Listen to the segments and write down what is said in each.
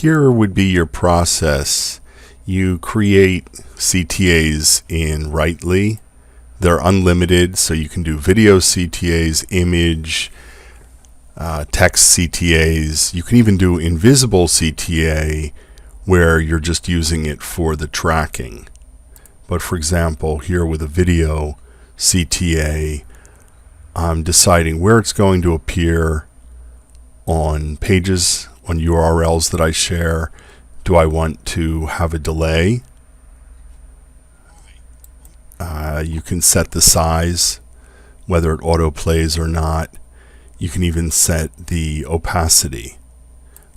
here would be your process. You create CTAs in Writely. They're unlimited, so you can do video CTAs, image, text CTAs. You can even do invisible CTA where you're just using it for the tracking. But for example, here with a video CTA, I'm deciding where it's going to appear on pages, on URLs that I share. Do I want to have a delay? You can set the size, whether it autoplays or not. You can even set the opacity.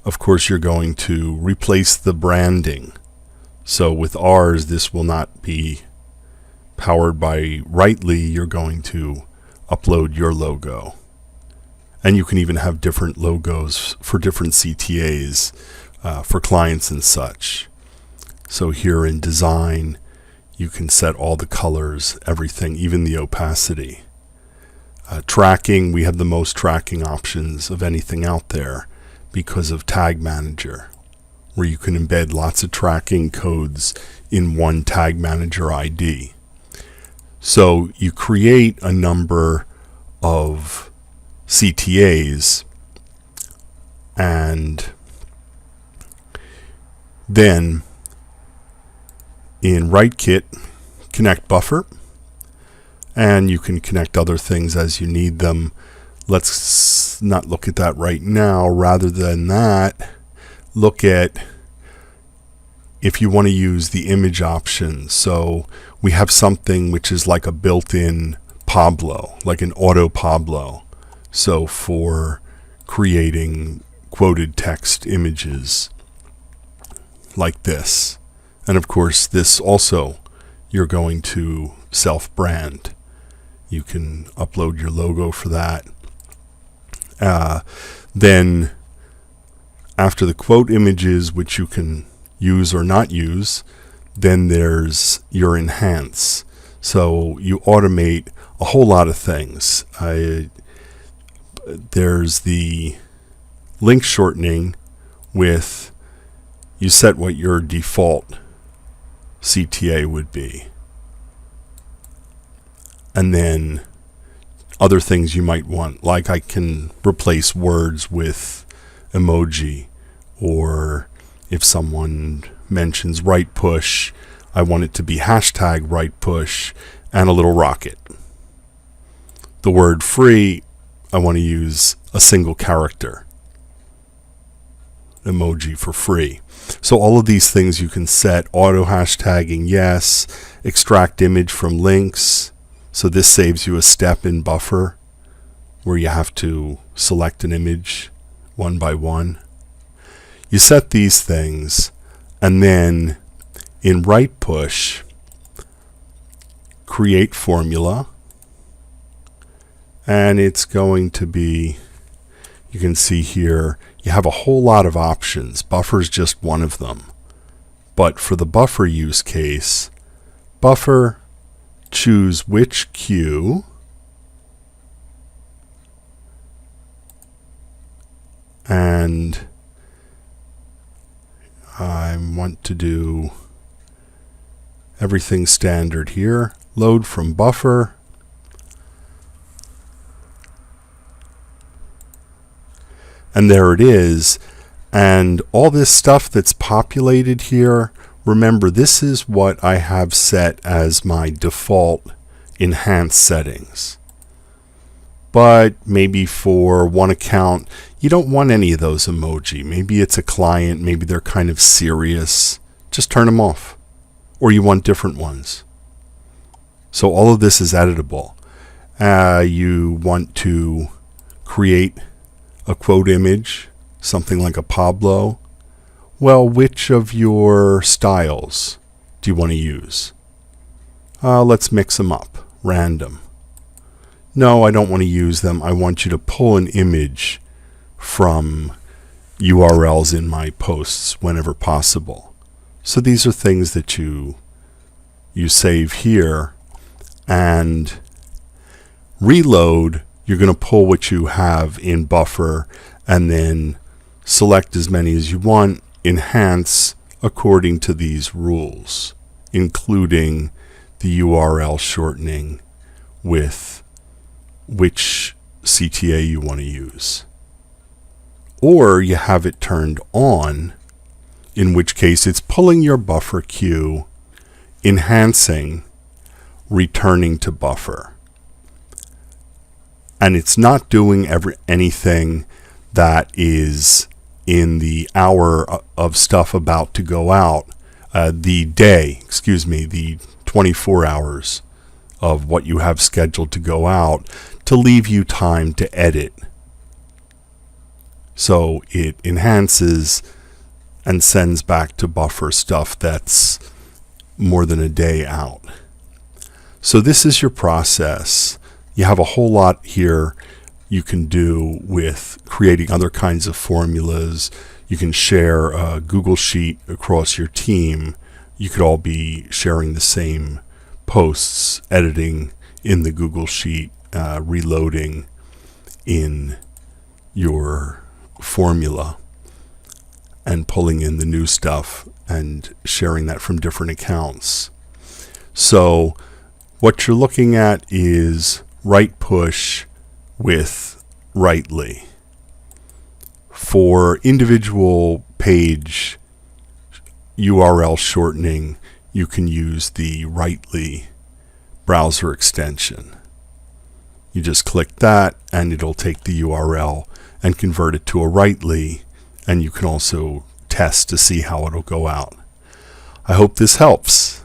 Of course, you're going to replace the branding. So with ours, this will not be powered by Writely. You're going to upload your logo. And you can even have different logos for different CTAs for clients and such. So here in design, you can set all the colors, everything, even the opacity. Tracking, we have the most tracking options of anything out there because of Tag Manager, where you can embed lots of tracking codes in one Tag Manager ID. So you create a number of CTAs, and then in RiteKit, connect Buffer, and you can connect other things as you need them. Let's not look at that right now. Rather than that, look at if you want to use the image option. So we have something which is like a built-in Pablo, like an auto Pablo. So for creating quoted text images like this. And of course, this also you're going to self-brand. You can upload your logo for that. Then after the quote images, which you can use or not use, then there's your enhance. So you automate a whole lot of things. There's the link shortening with, you set what your default CTA would be. And then other things you might want, like I can replace words with emoji, or if someone mentions RitePush, I want it to be hashtag RitePush and a little rocket. The word free, I want to use a single character emoji for free. So all of these things you can set. Auto hashtagging, yes. Extract image from links. So this saves you a step in Buffer where you have to select an image one by one. You set these things, and then in RitePush, create formula, and it's going to be, you can see here, you have a whole lot of options. Buffer is just one of them. But for the Buffer use case, Buffer, choose which queue, and I want to do everything standard here. Load from Buffer. And there it is. And all this stuff that's populated here, remember, this is what I have set as my default enhanced settings. But maybe for one account, you don't want any of those emoji. Maybe it's a client, maybe they're kind of serious. Just turn them off. Or you want different ones. So all of this is editable. You want to create a quote image, something like a Pablo. Well, which of your styles do you want to use? Let's mix them up, random. No, I don't want to use them. I want you to pull an image from URLs in my posts whenever possible. So these are things that you save here, and reload, you're going to pull what you have in Buffer and then select as many as you want, enhance according to these rules, including the URL shortening with which CTA you want to use. Or you have it turned on, in which case it's pulling your buffer queue, enhancing, returning to buffer. And it's not doing anything that is in the hour of stuff about to go out, the 24 hours of what you have scheduled to go out, to leave you time to edit. So it enhances and sends back to buffer stuff that's more than a day out. So this is your process. You have a whole lot here you can do with creating other kinds of formulas. You can share a Google Sheet across your team. You could all be sharing the same posts, editing in the Google Sheet, reloading in your formula, and pulling in the new stuff and sharing that from different accounts. So what you're looking at is RitePush with Writely. For individual page URL shortening, you can use the Writely browser extension. You just click that and it'll take the URL and convert it to a Writely, and you can also test to see how it'll go out. I hope this helps.